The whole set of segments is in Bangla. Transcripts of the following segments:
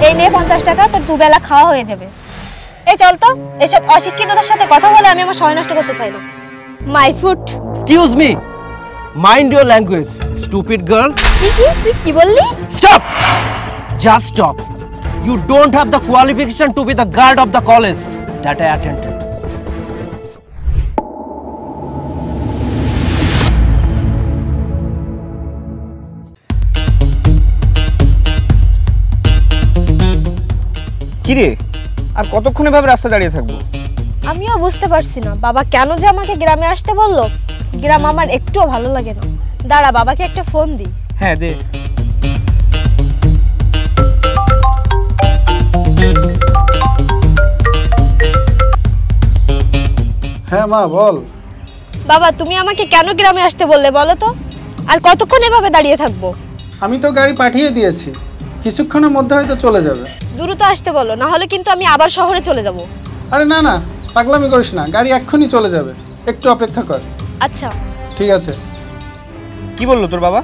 এই নে 50 টাকা, তোর দুবেলা খাওয়া হয়ে যাবে। এই চল তো, এসব অশিক্ষিতদের সাথে কথা বলে আমি আমার সময় নষ্ট করতে চাই না। My food. Excuse me, mind your language, stupid girl. তুই কি বললি? Stop, just stop. You don't have the qualification to be the guard of the college that I attended. কিরে, আর কতক্ষণ এভাবে রাস্তা দাঁড়িয়ে থাকবো? আমিও বুঝতে পারছি না বাবা কেন যে আমাকে গ্রামে আসতে বলল। গ্রাম আমার একটুও ভালো লাগে না। দাঁড়া, বাবাকে একটা ফোন দিই। হ্যাঁ দে। হ্যাঁ মা বল। বাবা, তুমি আমাকে কেন গ্রামে আসতে বললে বলো তো? আর কতক্ষণ এভাবে দাঁড়িয়ে থাকবো? আমি তো গাড়ি পাঠিয়ে দিয়েছি, কিছুক্ষণের মধ্যে হয়তো চলে যাবে। দ্রুত আসতে বলো, না হলে কিন্তু আমি আবার শহরে চলে যাব। আরে না না, পাগলামি করিস না, গাড়ি এক্ষুনি চলে যাবে, একটু অপেক্ষা কর। আচ্ছা ঠিক আছে। কি বললো তোর বাবা?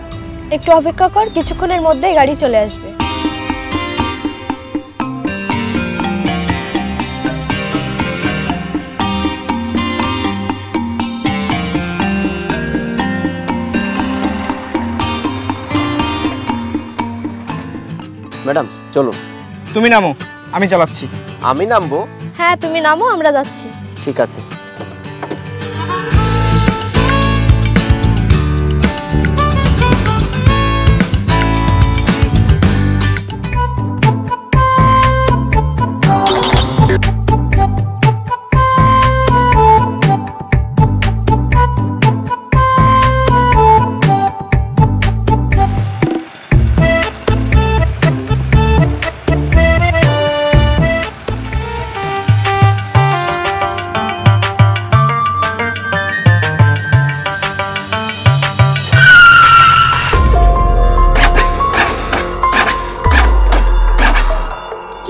একটু অপেক্ষা কর, কিছুক্ষণের মধ্যেই গাড়ি চলে আসবে। ম্যাডাম চলো। তুমি নামো, আমি চালাচ্ছি। আমি নামবো? হ্যাঁ তুমি নামো, আমরা যাচ্ছি। ঠিক আছে।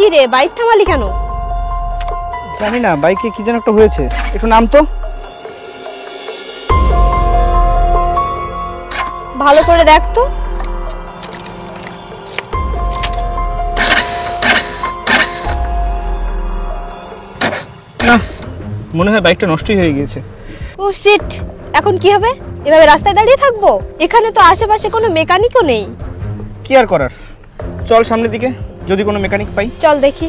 কি রে, বাইক থামালি কেন? জানি না, বাইকে কি যেন একটা হয়েছে। একটু নাম তো। ভালো করে দেখ তো। না, মনে হয় বাইকটা নষ্টই হয়ে গিয়েছে। ও শিট, এখন কি হবে? এভাবে রাস্তায় দাঁড়িয়ে থাকবো? এখানে তো আশেপাশে কোনো মেকানিকও নেই। কি আর করার, চল সামনের দিকে, যদি কোনো মেকানিক পাই। চল দেখি।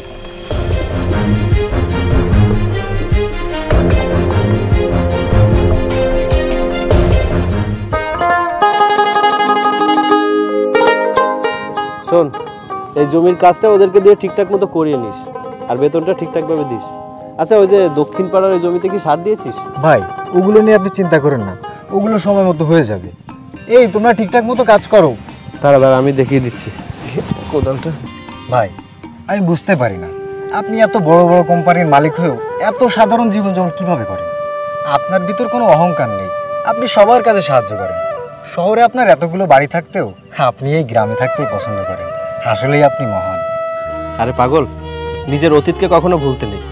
শোন, এই জমির কাজটা ওদেরকে দিয়ে ঠিকঠাক মতো করিয়ে নিস, আর বেতনটা ঠিকঠাকভাবে দিস। আচ্ছা, ওই যে দক্ষিণ পাড়ার ওই জমিতে কি সার দিয়েছিস? ভাই ওগুলো নিয়ে আপনি চিন্তা করেন না, ওগুলো সময় মতো হয়ে যাবে। এই তোমরা ঠিকঠাক মতো কাজ করো। দাঁড়া, আমি দেখিয়ে দিচ্ছি কোদালটা। ভাই আমি বুঝতে পারি না, আপনি এত বড় বড় কোম্পানির মালিক হয়েও এত সাধারণ জীবনযাপন কিভাবে করেন? আপনার ভিতর কোনো অহংকার নেই, আপনি সবার কাজে সাহায্য করেন। শহরে আপনার এতগুলো বাড়ি থাকতেও আপনি এই গ্রামে থাকতেই পছন্দ করেন। আসলেই আপনি মহান। আরে পাগল, নিজের অতীতকে কখনো ভুলতে নেই।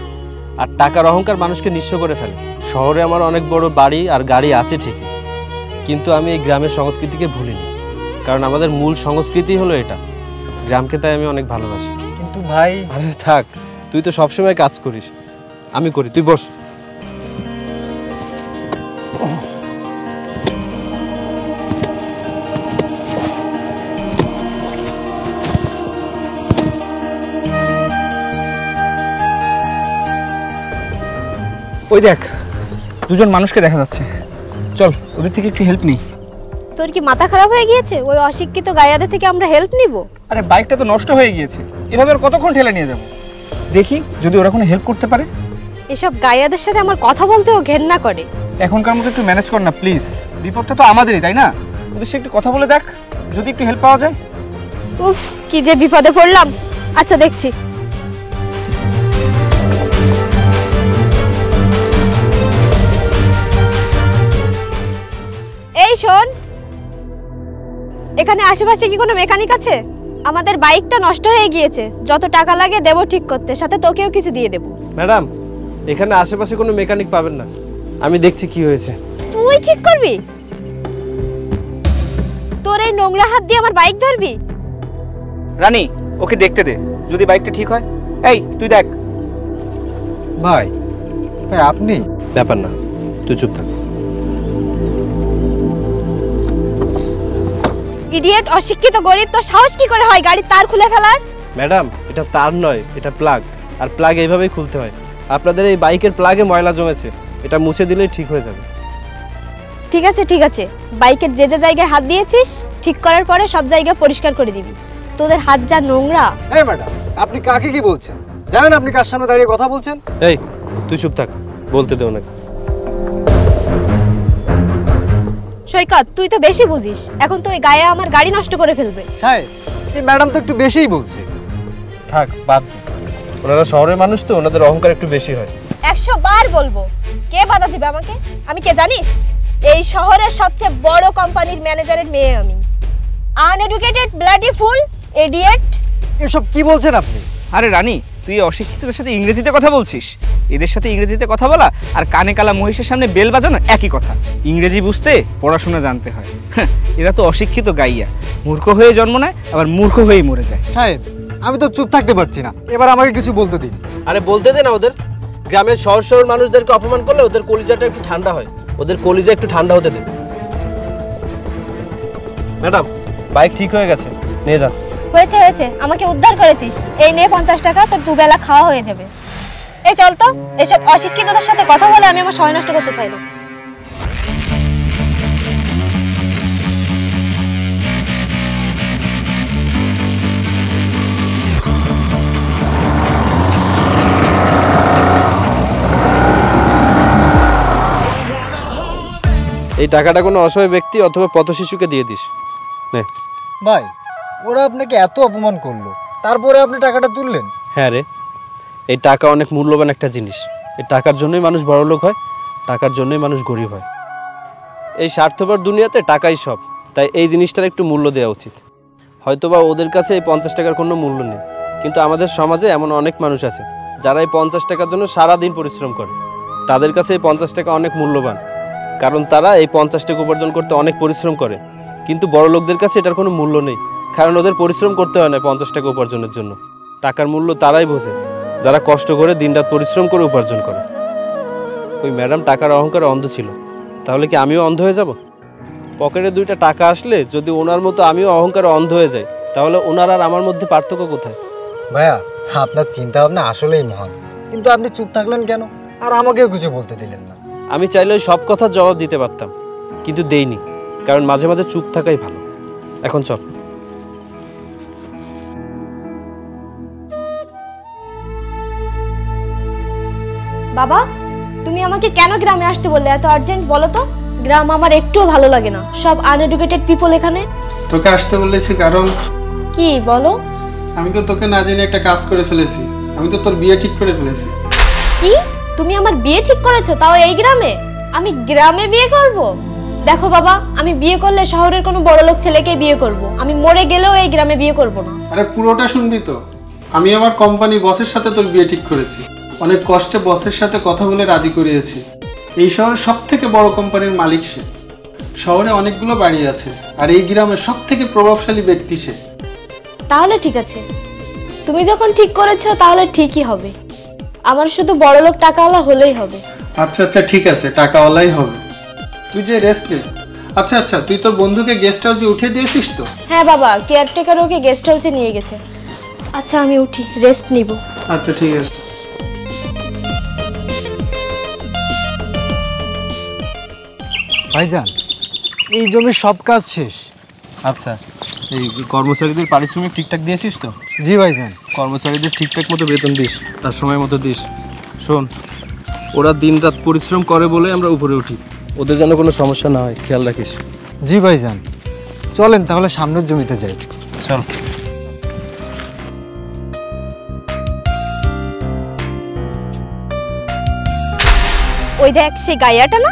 আর টাকার অহংকার মানুষকে নিঃস্ব করে ফেলে। শহরে আমার অনেক বড় বাড়ি আর গাড়ি আছে ঠিকই, কিন্তু আমি এই গ্রামের সংস্কৃতিকে ভুলিনি, কারণ আমাদের মূল সংস্কৃতি হলো এটা। গ্রামকে তাই আমি অনেক ভালোবাসি। কিন্তু ভাই। আরে থাক, তুই তো সবসময় কাজ করিস, আমি করি, তুই বস। ওই দেখ, দুজন মানুষকে দেখা যাচ্ছে, চল ওদের থেকে একটু হেল্প নিই। তোর কি মাথা খারাপ হয়ে গিয়েছে? ওই অশিক্ষিত গায়াদের থেকে আমরা হেল্প নিব? আরে বাইকটা তো নষ্ট হয়ে গিয়েছে, এভাবে আর কতক্ষণ ঠেলে নিয়ে যাব? দেখি যদি ওরা কোনো হেল্প করতে পারে। এসব গায়াদের সাথে আমার কথা বলতেও ঘেন্না করে। এখনকার মতো একটু ম্যানেজ কর না প্লিজ, বিপদটা তো আমাদেরই, তাই না? ওদের সাথে একটু কথা বলে দেখ, যদি একটু হেল্প পাওয়া যায়। উফ, কি যে বিপদে পড়লাম। আচ্ছা দেখছি। এই শোন, এখানে আশেপাশে কি কোনো মেকানিক আছে? আমাদের বাইকটা নষ্ট হয়ে গিয়েছে, যত টাকা লাগে দেব ঠিক করতে, সাথে তোকেও কিছু দিয়ে দেব। ম্যাডাম, এখানে আশেপাশে কোনো মেকানিক পাবেন না, আমি দেখছি কি হয়েছে। তুই ঠিক করবি? তোর এই নোংরা হাত দিয়ে আমার বাইক ধরবি? রানী, ওকে দেখতে দে, যদি বাইকটা ঠিক হয়। এই তুই দেখ। ভাই ভাই আপনি ব্যাপার না, তুই চুপ থাক। ইডিয়েট, অশিক্ষিত গরিব, তো সাহস কি করে হয় গাড়ির তার খুলে ফেলার? ম্যাডাম, এটা তার নয়, এটা প্লাগ। আর প্লাগ এইভাবেই খুলতে হয়। আপনাদের এই বাইকের প্লাগে ময়লা জমেছে, এটা মুছে দিলেই ঠিক হয়ে যাবে। ঠিক আছে ঠিক আছে, বাইকের যে যে জায়গায় হাত দিয়েছিস ঠিক করার পরে সব জায়গা পরিষ্কার করে দিবি। তোদের হাত যা নোংরা। এই ম্যাডাম, আপনি কাকে কি বলছেন? জানেন আপনি কার সামনে দাঁড়িয়ে কথা বলছেন? এই তুই চুপ থাক, বলতে দে ওনাকে। সৈকত, তুই তো বেশি বুঝিস। এখন তো ওই গায়ে আমার গাড়ি নষ্ট করে ফেলবে। হ্যাঁ, এই ম্যাডাম তো একটু বেশিই বলছে। থাক, বাদ দে। ওনারা শহরের মানুষ তো, ওনাদের অহংকার একটু বেশি হয়। 100 বার বলবো, কে বাধা দিবে আমাকে? আমি কে জানিস? এই শহরের সবচেয়ে বড় কোম্পানির ম্যানেজারের মেয়ে আমি। Uneducated bloody fool idiot. এসব কি বলছেন আপনি? আরে রানী, তুই অশিক্ষিতদের সাথে ইংরেজিতে কথা বলছিস। এদের সাথে ইংরেজিতে কথা বলা আর কানে কালা মহিষের সামনে বেল বাজানো একই কথা। ইংরেজি বুঝতে পড়াশোনা জানতে হয়। এরা তো অশিক্ষিত গাইয়া, মূর্খ হয়ে জন্ম নেয় আবার মূর্খ হয়েই মরে যায়। সাহেব, আমি তো চুপ থাকতে পারছি না, এবার আমাকে কিছু বলতে দিন। আরে বলতে দে না ওদের। গ্রামের শহর শহর মানুষদেরকে অপমান করলে ওদের কলিজাটা একটু ঠান্ডা হয়। ওদের কলিজা একটু ঠান্ডা হতে দে। ম্যাডাম, বাইক ঠিক হয়ে গেছে, নিয়ে যান। হয়েছে হয়েছে, আমাকে উদ্ধার করেছিস। এই নে 50 টাকা, তোর দুবেলা খাওয়া হয়ে যাবে। এই চল তো, এসব অশিক্ষিতদের সাথে কথা বলে আমি আমার সময় নষ্ট করতে চাই না। এই টাকাটা কোনো অসহায় ব্যক্তি অথবা পথশিশুকে দিয়ে দিস। নে। ভাই, ওরা আপনাকে এত অপমান করলো, তারপরে আপনি টাকাটা তুললেন? হ্যাঁ রে, এই টাকা অনেক মূল্যবান একটা জিনিস। এই টাকার জন্যই মানুষ বড়লোক হয়, টাকার জন্যই মানুষ গরিব হয়। এই স্বার্থপর দুনিয়াতে টাকাই সব, তাই এই জিনিসটার একটু মূল্য দেওয়া উচিত। হয়তোবা ওদের কাছে এই 50 টাকার কোনো মূল্য নেই, কিন্তু আমাদের সমাজে এমন অনেক মানুষ আছে যারা এই 50 টাকার জন্য সারাদিন পরিশ্রম করে। তাদের কাছে এই 50 টাকা অনেক মূল্যবান, কারণ তারা এই 50 টাকা উপার্জন করতে অনেক পরিশ্রম করে। কিন্তু বড় লোকদের কাছে এটার কোনো মূল্য নেই, কারণ ওদের পরিশ্রম করতে হয় না 50 টাকা উপার্জনের জন্য। টাকার মূল্য তারাই বোঝে যারা কষ্ট করে দিনরাত পরিশ্রম করে উপার্জন করে। ওই ম্যাডাম টাকার অহংকারে অন্ধ ছিল, তাহলে কি আমিও অন্ধ হয়ে যাব? পকেটে 2টা টাকা আসলে যদি ওনার মতো আমিও অহংকারে অন্ধ হয়ে যাই, তাহলে ওনার আর আমার মধ্যে পার্থক্য কোথায়? ভাইয়া, আপনার চিন্তা ভাবনা আসলেই মহান, কিন্তু আপনি চুপ থাকলেন কেন? আর আমাকেও কিছু বলতে দিলেন না। আমি চাইলে সব কথার জবাব দিতে পারতাম, কিন্তু দেইনি, কারণ মাঝে মাঝে চুপ থাকাই ভালো। এখন চল। বাবা, তুমি আমাকে কেন গ্রামে আসতে বললে? এত আর্জেন্ট বলো তো। গ্রাম আমার একটুও ভালো লাগে না, সব আনএডুকেটেড পিপল এখানে। তোকে আসতে বলেছি কারণ কি বলো? আমি তো তোকে না জেনে একটা কাজ করে ফেলেছি। আমি তো তোর বিয়ে ঠিক করে ফেলেছি। কি? তুমি আমার বিয়ে ঠিক করেছো, তাও এই গ্রামে? আমি গ্রামে বিয়ে করব? দেখো বাবা, আমি বিয়ে করলে শহরের কোনো বড়লোক ছেলেকে বিয়ে করব। আমি মরে গেলেও এই গ্রামে বিয়ে করব না। আরে পুরোটা শুনবি তো। আমি আমার কোম্পানি বসের সাথে তোর বিয়ে ঠিক করেছি। অনেক কষ্টে বসের সাথে কথা বলে রাজি করিয়েছি। এই শহরের সবথেকে বড় কোম্পানির মালিক সে। শহরে অনেকগুলো বাড়ি আছে, আর এই গ্রামের সবথেকে প্রভাবশালী ব্যক্তি সে। তাহলে ঠিক আছে, তুমি যখন ঠিক করেছো তাহলে ঠিকই হবে। আমার শুধু বড়লোক টাকাওয়ালা হলেই হবে। আচ্ছা আচ্ছা, ঠিক আছে, টাকাওয়ালাই হবে। তুই যে রেস্ট নে। আচ্ছা আচ্ছা, তুই তোর বন্ধুকে গেস্ট হাউসে উঠিয়ে দিয়েছিস তো? হ্যাঁ বাবা, কেয়ারটেকার ওকে গেস্ট হাউসে নিয়ে গেছে। আচ্ছা আমি উঠি, রেস্ট নিব। আচ্ছা ঠিক আছে। ভাইজান, এই জমির সব কাজ শেষ। আচ্ছা, এই কর্মচারীদের পারিশ্রমিক ঠিকঠাক দিয়েছিস তো? জি ভাইজান। কর্মচারীদের ঠিকঠাক মতো বেতন দিস, তার সময় মতো দিস। শোন, ওরা দিনরাত পরিশ্রম করে বলে আমরা উপরে উঠি, ওদের যেন কোনো সমস্যা না হয় খেয়াল রাখিস। জি ভাইজান। চলেন তাহলে সামনের জমিতে যাই। চল। ওই দেখ, সেই গাইয়াটা না?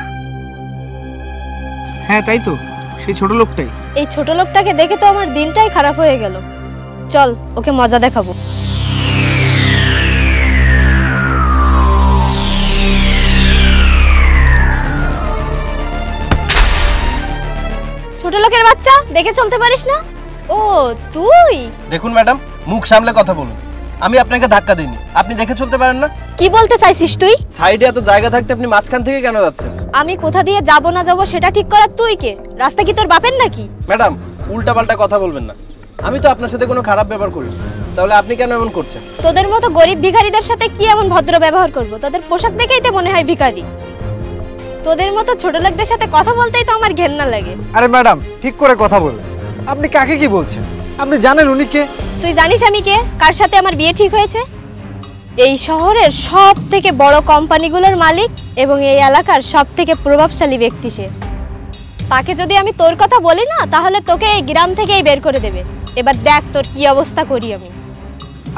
হ্যাঁ তাই তো, সেই ছোট লোকটাই। এই ছোট লোকটাকে দেখে তো আমার দিনটাই খারাপ হয়ে গেল। চল, ওকে মজা দেখাবো। ছোট লোকের বাচ্চা, দেখে চলতে পারিস না? ও তুই? দেখুন ম্যাডাম, মুখ সামলে কথা বলুন। আমি আপনাকে ধাক্কা দিইনি, আপনি দেখে চলতে পারেন না? কি বলতে চাইছিস তুই? সাইডে এত জায়গা থাকতে আপনি মাঝখান থেকে কেন যাচ্ছেন? আমি কোথা দিয়ে যাব না যাব সেটা ঠিক করার তুই কে? রাস্তা কি তোর বাপের নাকি? ম্যাডাম, উল্টাপাল্টা কথা বলবেন না। আমি তো আপনার সাথে কোনো খারাপ ব্যবহার করি, তাহলে আপনি কেন এমন করছেন? তোদের মতো গরিব ভিখারিদের সাথে কি এমন ভদ্র ব্যবহার করব? তোদের পোশাক দেখেই তো মনে হয় ভিখারি। তোদের মতো ছোট লোকদের সাথে কথা বলতেই তো আমার ঘেন্না লাগে। আরে ম্যাডাম, ঠিক করে কথা বলেন। আপনি কাকে কি বলছেন? আপনি জানেন উনি কে? তুই জানিস আমি কে, কার সাথে আমার বিয়ে ঠিক হয়েছে? এই শহরের সব থেকে বড় কোম্পানিগুলোর মালিক এবং এই এলাকার সব থেকে প্রভাবশালী ব্যক্তি সে। তাকে যদি আমি তোর কথা বলি না, তাহলে তোকে এই গ্রাম থেকেই বের করে দেবে। এবার দেখ তোর কি অবস্থা করি আমি।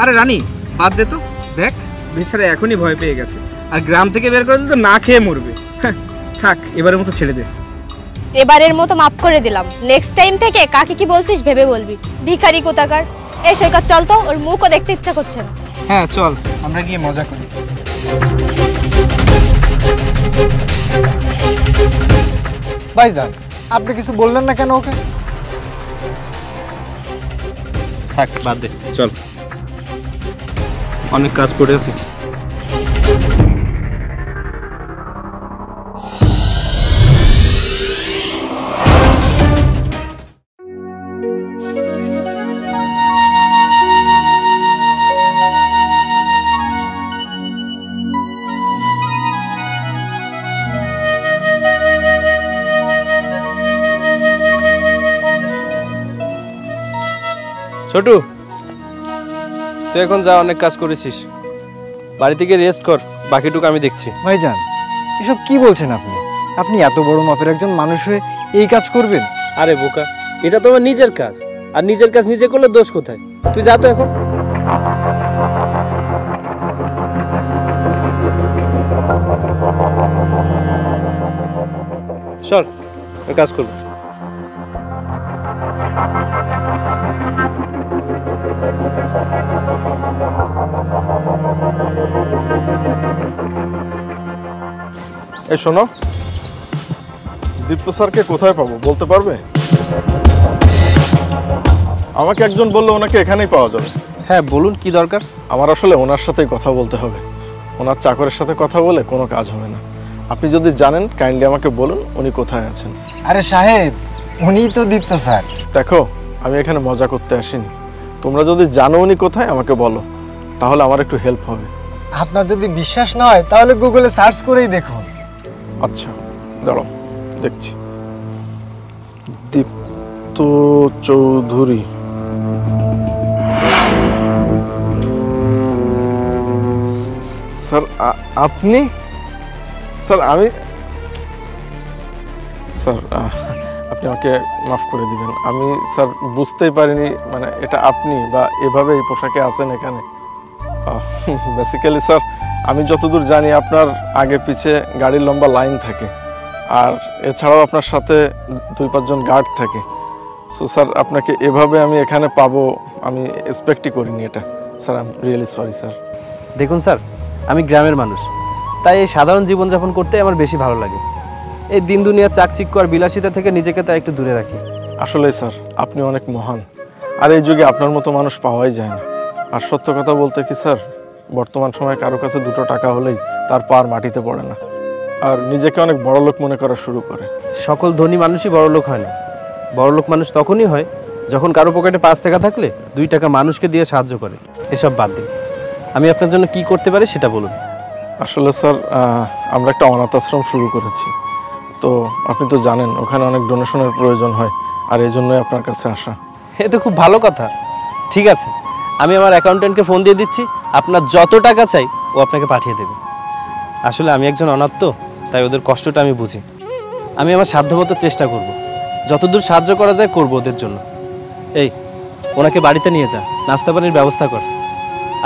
আরে রানী, বাদ দে তো। দেখ, বেচারা এখনই ভয় পেয়ে গেছে, আর গ্রাম থেকে বের করে দিলে তো না খেয়ে মরবে। হ্যাঁ, থাক, এবারের মতো ছেড়ে দে। এবারের মতো মাফ করে দিলাম। নেক্সট টাইম থেকে কাকে কি বলছিস ভেবে বলবি। ভিখারি কোথাকার। এই সৈকত চল তো, ওর মুখও দেখতে ইচ্ছা করছে না। হ্যাঁ চল, আমরা গিয়ে মজা করি। ভাইজান, আপনি কিছু বললেন না কেন ওকে? থাক, বাদ দে, চল, অনেক কাজ পড়ে আছে। ছোটু, তুই এখন যা, অনেক কাজ করেছিস, বাড়ি থেকে রেস্ট কর, বাকিটুকু আমি দেখছি। ভাইজান, এসব কি বলছেন আপনি? আপনি এত বড় মাপের একজন মানুষ হয়ে এই কাজ করবেন? আরে বোকা, এটা তো আমার নিজের কাজ, আর নিজের কাজ নিজে করলে দোষ কোথায়? তুই যা তো এখন। সর, কাজ করবো। এই শোনো, দীপ্ত স্যারকে কোথায় পাবো বলতে পারবে? আমাকে একজন বললো ওনাকে এখানেই পাওয়া যাবে। হ্যাঁ বলুন, কি দরকার? আমার আসলে ওনার সাথেই কথা বলতে হবে। ওনার চাকরের সাথে কথা বলে কোনো কাজ হবে না। আপনি যদি জানেন কাইন্ডলি আমাকে বলুন উনি কোথায় আছেন। আরে সাহেব, উনিই তো দীপ্ত স্যার। দেখো, আমি এখানে মজা করতে আসিনি। তোমরা যদি জানো উনি কোথায় আমাকে বলো, তাহলে আমার একটু হেল্প হবে। আপনার যদি বিশ্বাস না হয় তাহলে গুগলে সার্চ করেই দেখুন। আচ্ছা দাঁড়াও, দেখছি। দীপ্ত চৌধুরী, স্যার আপনি? স্যার আমি, স্যার আপনি আমাকে মাফ করে দিবেন। আমি স্যার বুঝতেই পারিনি, মানে এটা আপনি বা এভাবে এই পোশাকে আছেন এখানে। বেসিক্যালি স্যার, আমি যতদূর জানি আপনার আগে পিছে গাড়ির লম্বা লাইন থাকে, আর এছাড়াও আপনার সাথে 2-5 জন গার্ড থাকে। সো স্যার, আপনাকে এভাবে আমি এখানে পাবো আমি এক্সপেক্টই করিনি এটা। Sir I am really sorry sir. দেখুন স্যার, আমি গ্রামের মানুষ, তাই এই সাধারণ জীবনযাপন করতে আমার বেশি ভালো লাগে। এই দিন দুনিয়া চাকচিক্য আর বিলাসিতা থেকে নিজেকে তাই একটু দূরে রাখি। আসলে স্যার, আপনি অনেক মহান, আর এই যুগে আপনার মতো মানুষ পাওয়াই যায় না। আর সত্য কথা বলতে কি স্যার, বর্তমান সময়ে কারো কাছে 2 টাকা হলেই তার পা মাটিতে পড়ে না, আর নিজেকে অনেক বড়লোক মনে করা শুরু করে। সকল ধনী মানুষই বড়লোক হয় না। বড়লোক মানুষ তখনই হয় যখন কারো পকেটে 5 টাকা থাকলে 2 টাকা মানুষকে দিয়ে সাহায্য করে। এসব বাদ দিন, আমি আপনার জন্য কি করতে পারি সেটা বলুন। আসলে স্যার, আমরা একটা অনাথ আশ্রম শুরু করেছি, তো আপনি তো জানেন ওখানে অনেক ডোনেশনের প্রয়োজন হয়, আর এই জন্যই আপনার কাছে আসা। এ তো খুব ভালো কথা। ঠিক আছে, আমি আমার অ্যাকাউন্টেন্টকে ফোন দিয়ে দিচ্ছি, আপনার যত টাকা চাই ও আপনাকে পাঠিয়ে দেবে। আসলে আমি একজন অনাথ, তো তাই ওদের কষ্টটা আমি বুঝি। আমি আমার সাধ্যমতো চেষ্টা করব, যতদূর সাহায্য করা যায় করব ওদের জন্য। এই, ওনাকে বাড়িতে নিয়ে যা, নাস্তা পানির ব্যবস্থা কর,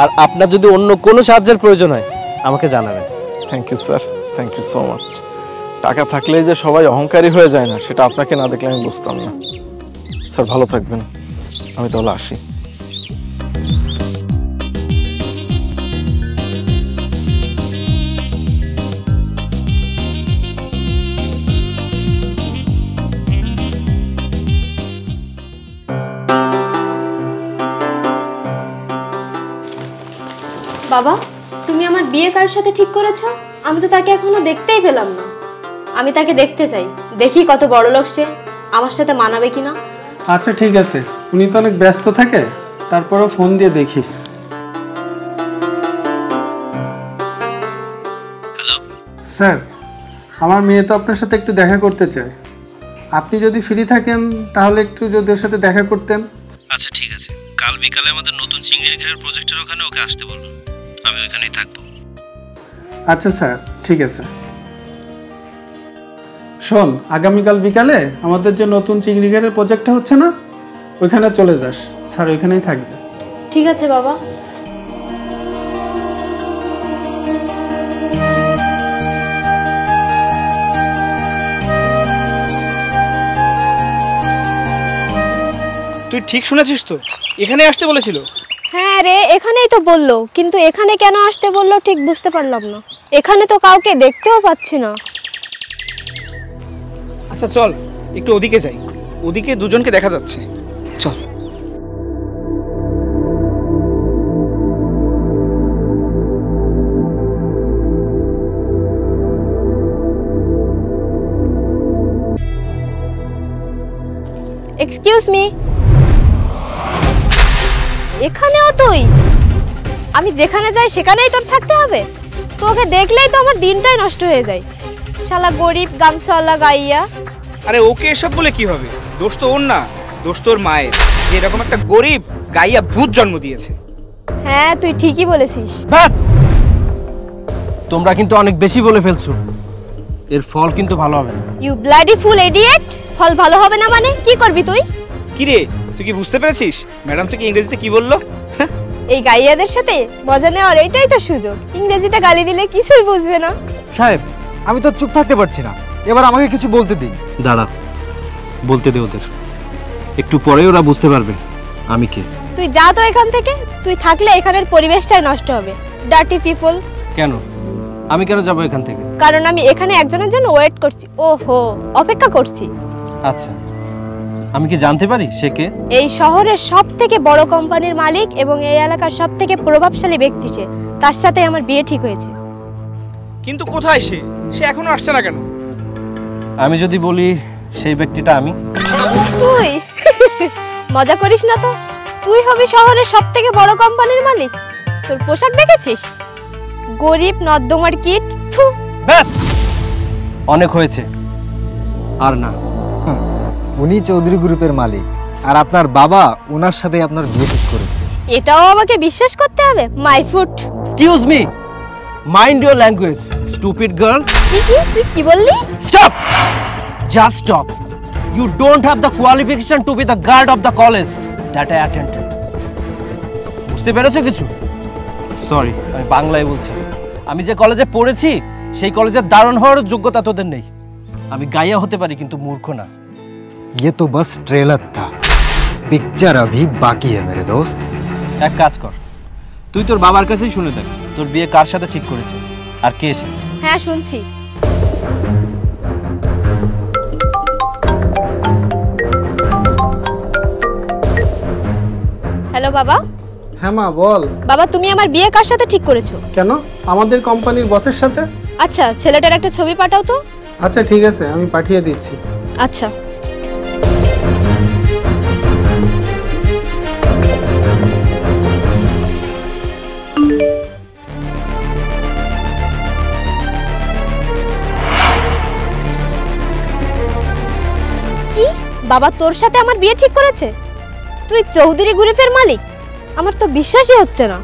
আর আপনার যদি অন্য কোনো সাহায্যের প্রয়োজন হয় আমাকে জানাবেন। Thank you sir, thank you so much. টাকা থাকলেই যে সবাই অহংকারী হয়ে যায় না, সেটা আপনাকে না দেখলে আমি বুঝতাম না। স্যার ভালো থাকবেন, আমি তাহলে আসি। বাবা, তুমি আমার বিয়ে কার সাথে ঠিক করেছো? আমি তো তাকে এখনো দেখতেই পেলাম না। আমি তাকে দেখতে চাই, দেখি কত বড় লোক সে, আমার সাথে মানাবে কিনা। আচ্ছা ঠিক আছে, উনি তো অনেক ব্যস্ত থাকে, তারপরেও ফোন দিয়ে দেখি। স্যার, আমার মেয়ে তো আপনার সাথে একটু দেখা করতে চায়। আপনি যদি ফ্রি থাকেন তাহলে একটু যদি ওর সাথে দেখা করতেন। আচ্ছা ঠিক আছে, কাল বিকালে আমাদের নতুন চিংড়ির ঘেরের প্রজেক্টের ওখানে ওকে আসতে বলুন, আমি ওইখানেই থাকবো। আচ্ছা স্যার, ঠিক আছে। শোন, আগামীকাল বিকালে আমাদের যে নতুন চিংড়ি ঘেরের প্রজেক্টটা হচ্ছে না, ওইখানে চলে যাস, স্যার ওইখানেই থাকবে। ঠিক আছে বাবা। তুই ঠিক শুনেছিস তো, এখানে আসতে বলেছিল? হ্যাঁ রে, এখানেই তো বললো, কিন্তু এখানে কেন আসতে বললো ঠিক বুঝতে পারলাম না। এখানে তো কাউকে দেখতেও পাচ্ছি না। আচ্ছা চল একটু ওদিকে যাই, ওদিকে দুজনকে দেখা যাচ্ছে, চল। এক্সকিউজ মি, এখানেও তুই? আমি যেখানে যাই সেখানেই তোর থাকতে হবে? তোকে দেখলেই তো আমার দিনটাই নষ্ট হয়ে যায়। শালা গরিব গামছাওয়ালা গাইয়া। আরে ওকে এসব বলে কি হবে, দোষ তো ওর না, দোষ তোর মায়ের, যে এরকম একটা গরিব গাইয়া ভূত জন্ম দিয়েছে। হ্যাঁ তুই ঠিকই বলেছিস। ব্যাস, তোমরা কিন্তু অনেক বেশি বলে ফেলছো, এর ফল কিন্তু ভালো হবে না। You bloody fool idiot! ফল ভালো হবে না মানে কি করবি তুই? কি রে, তুই কি বুঝতে পেরেছিস ম্যাডাম তোকে ইংরেজিতে কি বললো? এই গাইয়াদের সাথে মজা নেওয়ার এটাই তো সুযোগ। ইংরেজিতে গালি দিলে কিছুই বুঝবে না। সাহেব, আমি তো চুপ থাকতে পারছি না, এবার আমাকে কিছু বলতে দিন। দাঁড়া, বলতে দে ওদের, একটু পরে ওরা বুঝতে পারবে আমি কে। তুই যা তো এখান থেকে, তুই থাকলে এখানের পরিবেশটাই নষ্ট হবে। Dirty people. কেন? আমি কেন যাবো এখান থেকে? কারণ আমি এখানে একজনের জন্য ওয়েট করছি। ওহো, অপেক্ষা করছি। আচ্ছা, আমি কি জানতে পারি সে কে? এই শহরের সবথেকে বড় কোম্পানির মালিক এবং এই এলাকার সবথেকে প্রভাবশালী ব্যক্তি সে। তার সাথে আমার বিয়ে ঠিক হয়েছে। কিন্তু কোথায় সে? সে এখনো আসছে না কেন? আমি যদি বলি সেই ব্যক্তিটা আমি? তুই মজা করিস না তো? তুই হবি শহরের সবথেকে বড় কোম্পানির মালিক? তোর পোশাক দেখেছিস? গরিব নর্দমার কিট। ব্যাস, অনেক হয়েছে, আর না। উনি চৌধুরী গ্রুপের মালিক, আর আপনার বাবা ওনার সাথে আপনার বিয়ে ঠিক করেছে। এটাও আমাকে বিশ্বাস করতে হবে? My foot. Excuse me, mind your language, stupid girl. তুই কি বললি? Stop, just stop. You don't have the qualification to be the guard of the college that I attended. বুঝতে পেরেছো কিছু? সরি, আমি বাংলায় বলছি। আমি যে কলেজে পড়েছি সেই কলেজের দারোয়ান হওয়ার যোগ্যতা তোদের নেই। আমি গাইয়া হতে পারি কিন্তু মূর্খ না। ये तो बस ट्रेलर था, पिक्चर अभी बाकी है मेरे दोस्त। এক কাজ কর, তুই তোর বাবার কাছেই শুনে দেখ তোর বিয়ে কার সাথে ঠিক করেছে আর কে সে। হ্যাঁ শুনছি। হ্যালো বাবা। হ্যাঁ মা, বল। বাবা, তুমি আমার বিয়ে কার সাথে ঠিক করেছো? কেন? আমাদের কোম্পানির বসের সাথে। আচ্ছা, ছেলেটার একটা ছবি পাঠাও তো। আচ্ছা ঠিক আছে, আমি পাঠিয়ে দিচ্ছি। আচ্ছা। কি? বাবা তোর সাথে আমার বিয়ে ঠিক করেছে? তুই চৌধুরী গ্রুপের মালিক? আমার তো বিশ্বাসই হচ্ছে না।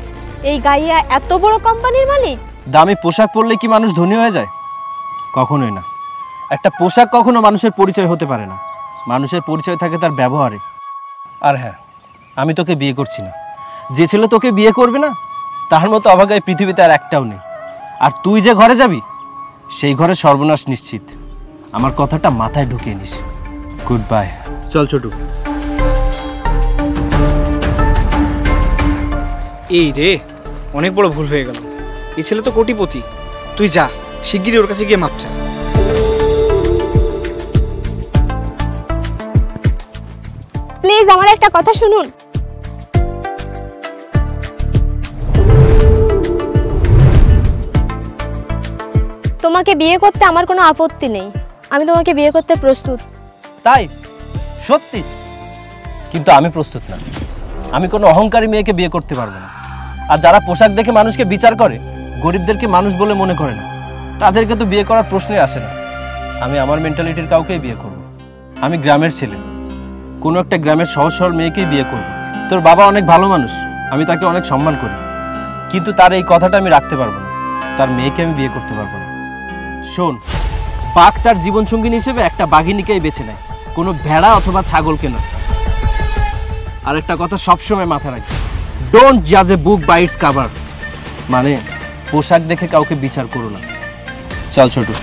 এই গাইয়া এত বড় কোম্পানির মালিক? দামি পোশাক পরলে কি মানুষ ধনী হয়ে যায়? কখনোই না। একটা পোশাক কখনো মানুষের পরিচয় হতে পারে না। মানুষের পরিচয় থাকে তার ব্যবহারে। আর হ্যাঁ, আমি তোকে বিয়ে করছি না। যে ছেলে তোকে বিয়ে করবে না তার মতো অভাগায় পৃথিবীতে আর একটাও নেই। আর তুই যে ঘরে যাবি সেই ঘরে সর্বনাশ নিশ্চিত। আমার কথাটা মাথায় ঢুকিয়ে নিস। Good bye. চল ছোটু। এই রে, অনেক বড় ভুল হয়ে গেল। এই ছেলে তো কোটিপতি। তুই যা, শিগগিরই ওর কাছে গিয়ে মাপ চা। প্লিজ আমার একটা কথা শুনুন। তোমাকে বিয়ে করতে আমার কোনো আপত্তি নেই। আমি তোমাকে বিয়ে করতে প্রস্তুত। তাই? সত্যি? কিন্তু আমি প্রস্তুত না। আমি কোনো অহংকারী মেয়েকে বিয়ে করতে পারবো না। আর যারা পোশাক দেখে মানুষকে বিচার করে, গরিবদেরকে মানুষ বলে মনে করে না, তাদেরকে তো বিয়ে করার প্রশ্নই আসে না। আমি আমার মেন্টালিটির কাউকেই বিয়ে করব। আমি গ্রামের ছেলে, কোনো একটা গ্রামের সহজ সরল মেয়েকেই বিয়ে করব। তোর বাবা অনেক ভালো মানুষ, আমি তাকে অনেক সম্মান করি, কিন্তু তার এই কথাটা আমি রাখতে পারবো না। তার মেয়েকে আমি বিয়ে করতে পারবো না। শোন, বাঘ তার জীবনসঙ্গিনী হিসেবে একটা বাঘিনীকেই বেছে নেয়, কোনো ভেড়া অথবা ছাগলকে না। আর একটা কথা সবসময় মাথায় রাখবে, ডোন্ট জাজ এ বুক বাই ইটস কভার। মানে পোশাক দেখে কাউকে বিচার করো না। চল ছোটু।